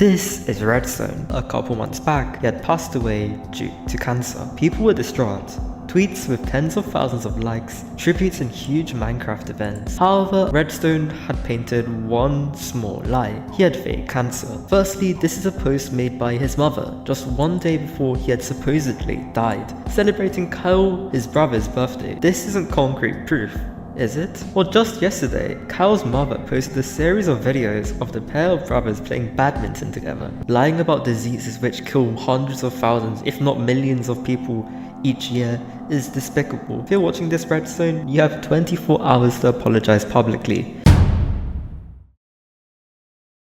This is Redstone. A couple months back, he had passed away due to cancer. People were distraught. Tweets with tens of thousands of likes, tributes and huge Minecraft events. However, Redstone had painted one small lie. He had fake cancer. Firstly, this is a post made by his mother, just one day before he had supposedly died, celebrating Kyle, his brother's birthday. This isn't concrete proof, is it? Well, just yesterday, Kyle's mother posted a series of videos of the pair of brothers playing badminton together, lying about diseases which kill hundreds of thousands, if not millions of people each year is despicable. If you're watching this, Redstone, you have 24 hours to apologize publicly.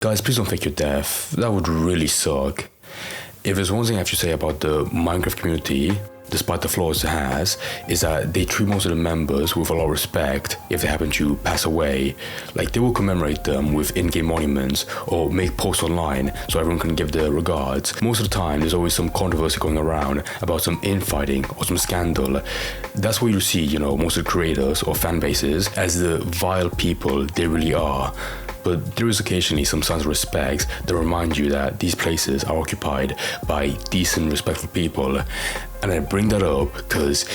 Guys, please don't fake your death. That would really suck. If there's one thing I have to say about the Minecraft community, despite the flaws it has, is that they treat most of the members with a lot of respect if they happen to pass away. Like, they will commemorate them with in-game monuments or make posts online so everyone can give their regards. Most of the time, there's always some controversy going around about some infighting or some scandal. That's where you see, most of the creators or fan bases as the vile people they really are. But there is occasionally some signs of respect that remind you that these places are occupied by decent, respectful people. And I bring that up because,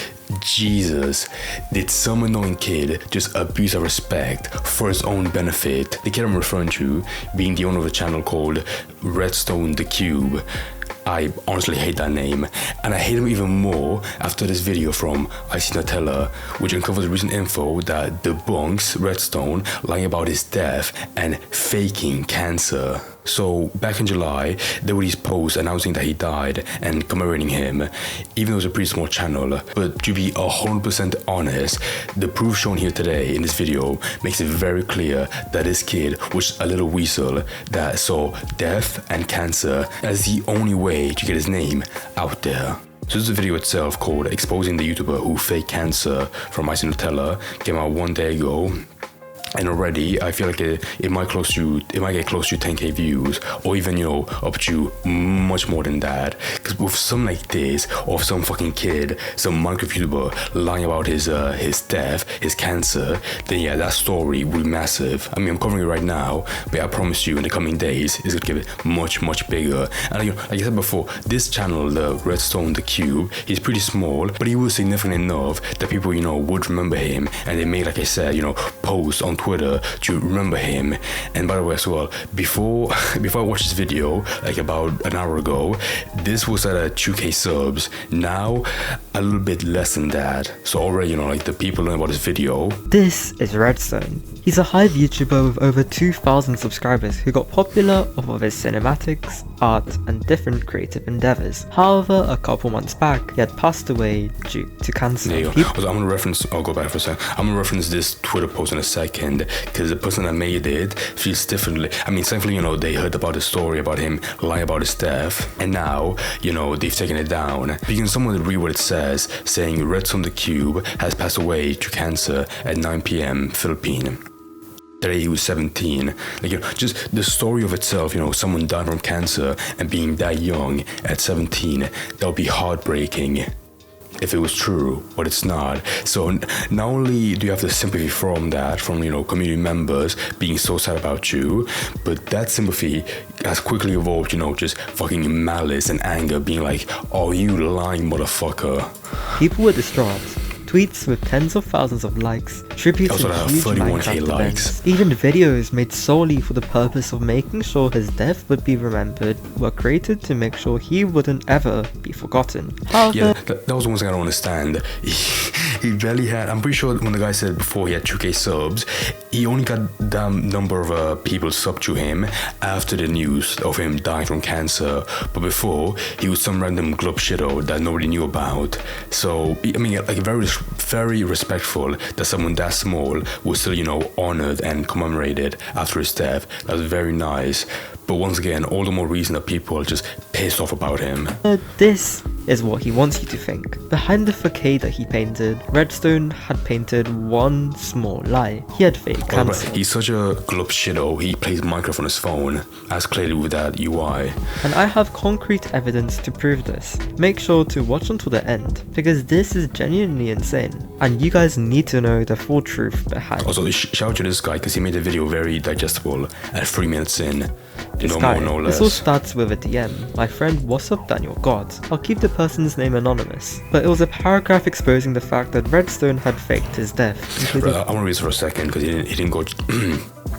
Jesus, did some annoying kid just abuse our respect for his own benefit? The kid I'm referring to being the owner of a channel called RedstoneDaCube. I honestly hate that name, and I hate him even more after this video from Nutella, which uncovers recent info that debunks Redstone lying about his death and faking cancer. So back in July, there were these posts announcing that he died and commemorating him, even though it was a pretty small channel. But to be 100% honest, the proof shown here today in this video makes it very clear that this kid was a little weasel that saw death and cancer as the only way to get his name out there. So this is the video itself called Exposing the YouTuber Who Faked Cancer from Nutella, came out 1 day ago. And already, I feel like it might get close to 10k views, or even, up to much more than that. Because with something like this, of some fucking kid, some Minecraft YouTuber lying about his death, his cancer, then yeah, that story will be massive. I mean, I'm covering it right now, but I promise you, in the coming days, it's gonna give it much, much bigger. And like I said before, this channel, the RedstoneDaCube, he's pretty small, but he was significant enough that people, would remember him, and they made, like I said, posts on Twitter to remember him. And by the way as well, before I watched this video, like about an hour ago, this was at 2k subs. Now a little bit less than that. So already, like the people knowing about this video. This is Redstone. He's a Hive YouTuber with over 2,000 subscribers who got popular off of his cinematics, art, and different creative endeavors. However, a couple months back, he had passed away due to cancer. I'll go back for a second. I'm gonna reference this Twitter post in a second, because the person that made it feels differently. I mean, thankfully, they heard about the story about him lying about his death, and now, they've taken it down. You can someone read what it says, saying RedstoneDaCube has passed away to cancer at 9 p.m. Philippine. Today he was 17. Just the story of itself, someone died from cancer and being that young at 17, that would be heartbreaking if it was true, but it's not. So not only do you have the sympathy from community members being so sad about you, but that sympathy has quickly evolved, just fucking malice and anger, being like, oh, you lying motherfucker. People were distraught. Tweets with tens of thousands of likes, tributes and huge 31K Minecraft likes. events, even videos made solely for the purpose of making sure his death would be remembered were created to make sure he wouldn't ever be forgotten. However, yeah, that was the one thing I don't understand. He barely had, I'm pretty sure when the guy said before he had 2k subs, he only got that number of people sub to him after the news of him dying from cancer. But before, he was some random glub shitto that nobody knew about. So, I mean, like very respectful that someone that small was still, honored and commemorated after his death. That was very nice. But once again, all the more reason that people are just pissed off about him. This is what he wants you to think. Behind the facade that he painted, Redstone had painted one small lie. He had fake cancer. He's such a glub shitto, he plays Minecraft on his phone, as clearly with that UI. And I have concrete evidence to prove this. Make sure to watch until the end, because this is genuinely insane, and you guys need to know the full truth behind it. Also, shout out to this guy, because he made the video very digestible at 3 minutes in. This No guy. more, no This all less. starts with a DM. My friend, what's up Daniel God? I'll keep the person's name anonymous. But it was a paragraph exposing the fact that Redstone had faked his death. Right, I want to read this for a second because he didn't go.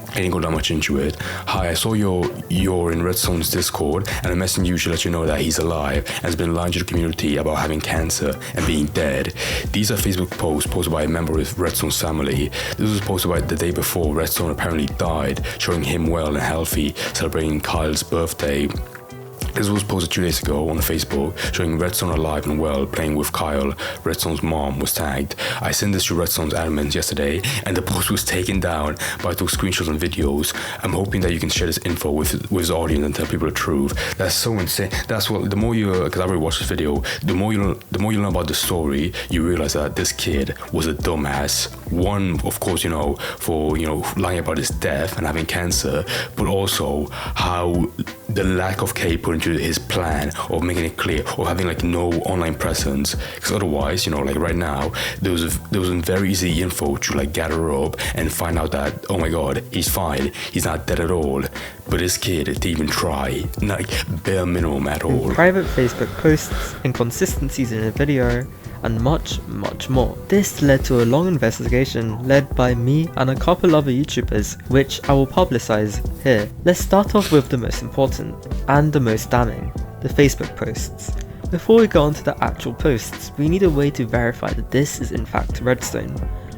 I didn't go that much into it. Hi, I saw you're in Redstone's Discord, and I'm messaging you to let you know that he's alive and has been lying to the community about having cancer and being dead. These are Facebook posts posted by a member of Redstone's family. This was posted by the day before Redstone apparently died, showing him well and healthy, celebrating Kyle's birthday. This was posted 2 days ago on Facebook, showing Redstone alive and well, playing with Kyle. Redstone's mom was tagged. I sent this to Redstone's admins yesterday, and the post was taken down, but I took screenshots and videos. I'm hoping that you can share this info with his audience and tell people the truth. That's so insane. That's what, the more you, because I've already watched this video, the more you learn about the story, you realize that this kid was a dumbass. One, of course, for, lying about his death and having cancer, but also how the lack of care put into his plan of making it clear, or having like no online presence, because otherwise, like right now, there was very easy info to like gather up and find out that, oh my god, he's fine, he's not dead at all. But this kid didn't even try, like bare minimum at all. Private Facebook posts, inconsistencies in a video, and much, much more. This led to a long investigation led by me and a couple other YouTubers, which I will publicize here. Let's start off with the most important and the most damning, the Facebook posts. Before we go on to the actual posts, we need a way to verify that this is in fact Redstone,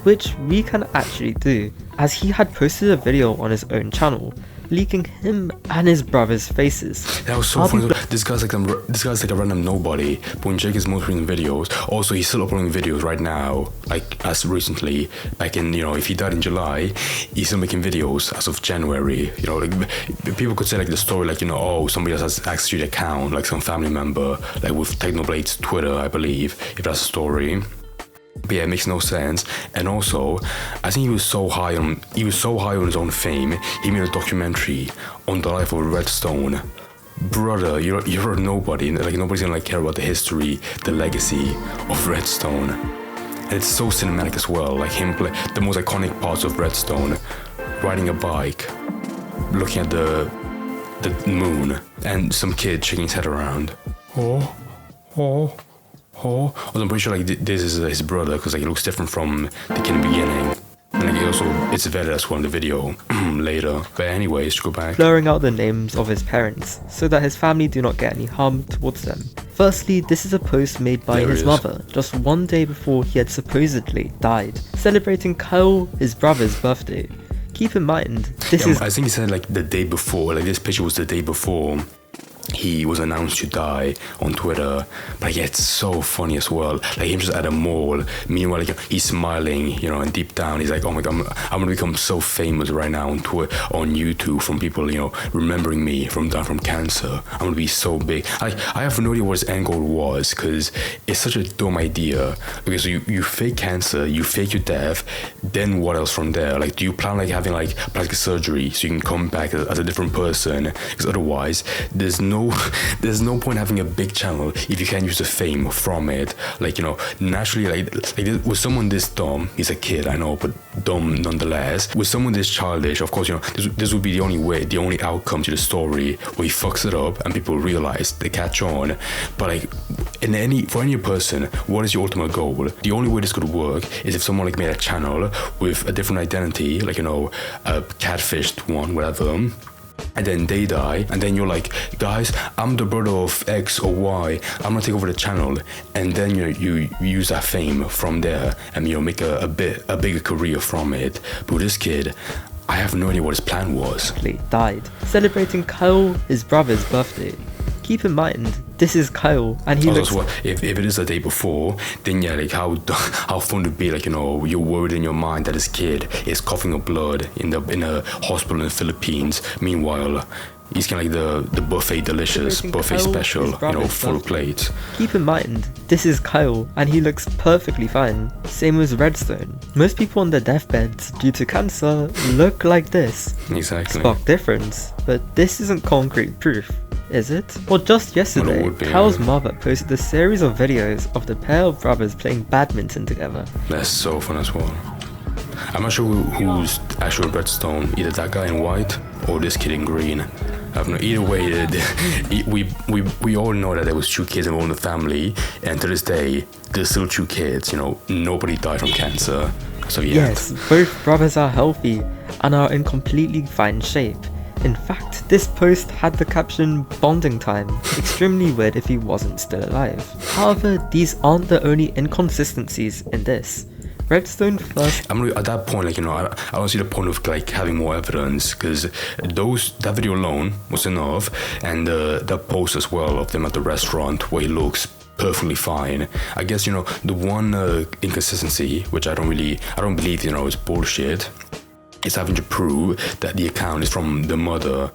which we can actually do, as he had posted a video on his own channel, leaking him and his brother's faces. That was so funny. This guy's like a random nobody. But when you check his most recent videos, also he's still uploading videos right now, like as recently. Back in, if he died in July, he's still making videos as of January. People could say like the story, like oh, somebody else has access to the account, like some family member, like with Technoblade's Twitter, I believe, if that's a story. But yeah, it makes no sense. And also, I think he was so high on his own fame, he made a documentary on the life of Redstone. Brother, you're a nobody. Like nobody's gonna care about the history, the legacy of Redstone. And it's so cinematic as well. Like him play the most iconic parts of Redstone, riding a bike, looking at the moon, and some kid shaking his head around. Oh. I'm pretty sure like this is his brother, because like it looks different from the kid in the beginning, and like it's vetted as well in the video later. But anyways, to go back, blurring out the names of his parents so that his family do not get any harm towards them. Firstly, this is a post made by his mother just one day before he had supposedly died, celebrating Kyle, his brother's birthday. Keep in mind, I think he said like the day before, like this picture was the day before he was announced to die on Twitter. But yeah, it's so funny as well, like him just at a mall, meanwhile like, he's smiling, and deep down he's like, oh my god, I'm gonna become so famous right now on YouTube from people remembering me from cancer. I'm gonna be so big. I have no idea what his end goal was, because it's such a dumb idea. Okay, so you fake cancer, you fake your death, then what else from there? Like, do you plan like having like plastic surgery so you can come back as a different person? Because otherwise there's no point having a big channel if you can't use the fame from it. Like, naturally, like with someone this dumb, he's a kid, I know, but dumb nonetheless. With someone this childish, of course, this would be the only outcome to the story, where he fucks it up and people realize, they catch on. But like, for any person, what is your ultimate goal? The only way this could work is if someone like made a channel with a different identity, like, a catfished one, whatever, and then they die, and then you're like, guys, I'm the brother of X or Y, I'm gonna take over the channel, and then you use that fame from there and make a bigger career from it. But with this kid, I have no idea what his plan was. Died, celebrating Kyle, his brother's birthday. Keep in mind, this is Kyle, and he looks... If it is the day before, then yeah, like how fun it would be, like, you're worried in your mind that this kid is coughing up blood in a hospital in the Philippines. Meanwhile, he's kind of like the buffet delicious, buffet special, full plate. Keep in mind, this is Kyle, and he looks perfectly fine. Same with Redstone. Most people on their deathbeds due to cancer look like this. Exactly. Stark difference, but this isn't concrete proof, is it? Well, just yesterday, Kyle's mother posted a series of videos of the pair of brothers playing badminton together. That's so fun as well. I'm not sure who's actual Redstone, either that guy in white or this kid in green. have no. Either way, we all know that there was 2 kids involved in the family, and to this day, there's still 2 kids. You know, nobody died from cancer. So yeah. Yes, both brothers are healthy and are in completely fine shape. In fact, this post had the caption "bonding time," extremely weird if he wasn't still alive. However, these aren't the only inconsistencies in this. Redstone first... at that point, like, you know, I don't see the point of like having more evidence, because that video alone was enough, and that post as well of them at the restaurant where he looks perfectly fine. I guess, you know, the one inconsistency, which I don't believe, you know, is bullshit, is having to prove that the account is from the mother.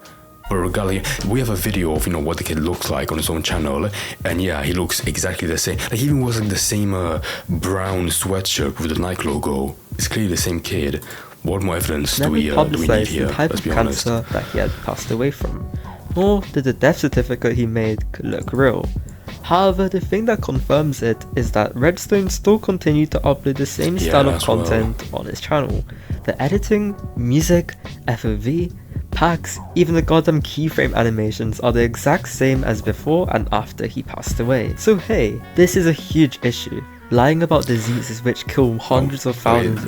But regardless, we have a video of, you know, what the kid looks like on his own channel, and yeah, he looks exactly the same. Like, he even was like the same brown sweatshirt with the Nike logo. It's clearly the same kid. What more evidence do we need here? The type Let's of be honest. cancer that he had passed away from, nor did the death certificate he made look real. However, the thing that confirms it is that Redstone still continued to upload the same style of content on his channel. The editing, music, FOV, packs, even the goddamn keyframe animations are the exact same as before and after he passed away. So hey, this is a huge issue. Lying about diseases which kill hundreds of thousands,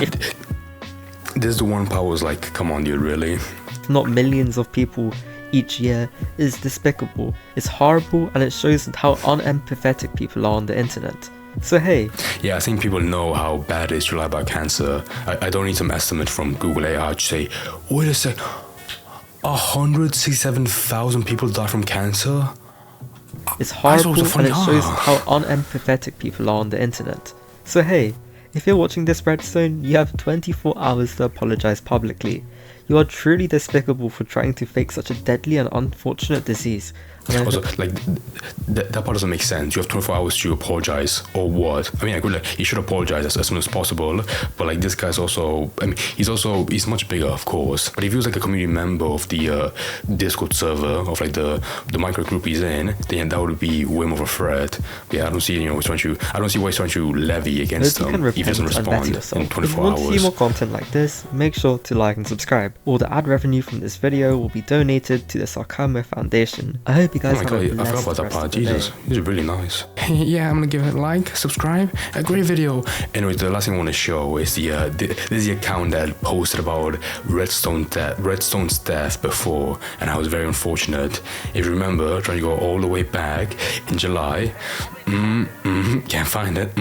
this is the one part was like, come on dude, really? if not millions of people each year is despicable, it's horrible, and it shows how unempathetic people are on the internet. So hey. Yeah, I think people know how bad it is to lie about cancer. I don't need some estimate from Google AI to say, wait a sec, 167,000 people die from cancer? It's horrible, and it shows how unempathetic people are on the internet. So hey, if you're watching this, Redstone, you have 24 hours to apologize publicly. You are truly despicable for trying to fake such a deadly and unfortunate disease. Also, like, that part doesn't make sense. You have 24 hours to apologize, or what? I mean, I agree, like, you should apologize as soon as possible, but like, this guy's also, I mean, he's much bigger, of course, but if he was like a community member of the Discord server, of like the micro group he's in, then that would be way more of a threat. Yeah, I don't see, you know, I don't see why he's trying to levy against him if he doesn't respond in 24 hours. If you want to see more content like this, make sure to like and subscribe. All the ad revenue from this video will be donated to the Sarkamo Foundation. I hope you guys have a blessed I forgot about that part. Jesus, day. these are really nice. Yeah, I'm gonna give it a like, subscribe, a great video. Anyway, the last thing I want to show is this is the account that posted about Redstone's death before, and I was very unfortunate. If you remember, trying to go all the way back in July. Can't find it.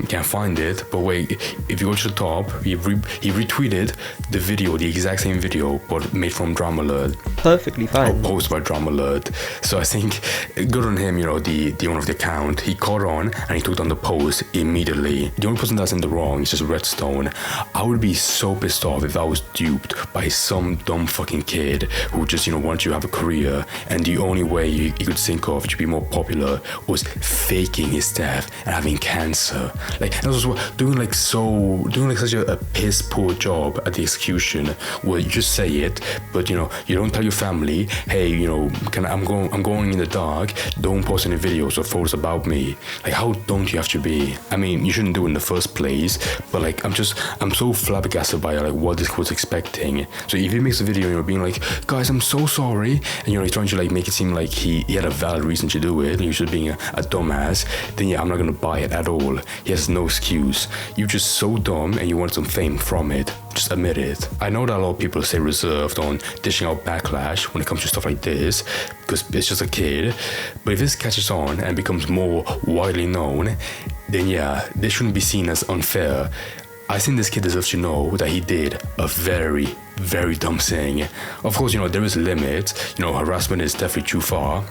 Can't find it. But wait, if you go to the top, he retweeted the video, the exact same video, but made from Drama Alert. Perfectly fine. Or posted by Drama Alert. So I think good on him, you know, the owner of the account. He caught on and he took down the post immediately. The only person that's in the wrong is just Redstone. I would be so pissed off if I was duped by some dumb fucking kid who just, you know, wanted to have a career, and the only way he could think of to be more popular was faking his death and having cancer. Like, and also doing such a piss poor job at the execution, where you just say it, but you know, you don't tell your family, hey, you know, I'm going in the dark, don't post any videos or photos about me. Like, how dumb do you have to be? I mean, you shouldn't do it in the first place, but like, I'm so flabbergasted by like what this was expecting. So if he makes a video, you know, being like, guys, I'm so sorry, and you know, he's trying to like make it seem like he had a valid reason to do it, and he's just being a dumbass, then yeah, I'm not gonna buy it at all. He has no excuse. You're just so dumb and you want some fame from it. Just admit it. I know that a lot of people stay reserved on dishing out backlash when it comes to stuff like this, because it's just a kid, but if this catches on and becomes more widely known, then yeah, this shouldn't be seen as unfair. I think this kid deserves to know that he did a very, very dumb thing. Of course, you know, there is a limit. You know, harassment is definitely too far.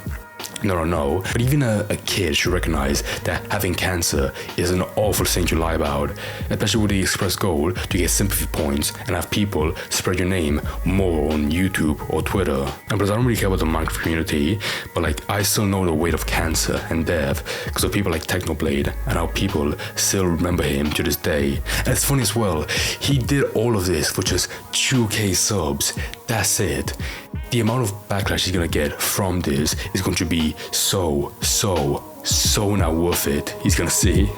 No. But even a kid should recognize that having cancer is an awful thing to lie about, especially with the express goal to get sympathy points and have people spread your name more on YouTube or Twitter. And plus, I don't really care about the Minecraft community, but like, I still know the weight of cancer and death because of people like Technoblade and how people still remember him to this day. And it's funny as well, he did all of this for just 2k subs. That's it. The amount of backlash he's gonna get from this is going to be so not worth it. He's gonna see.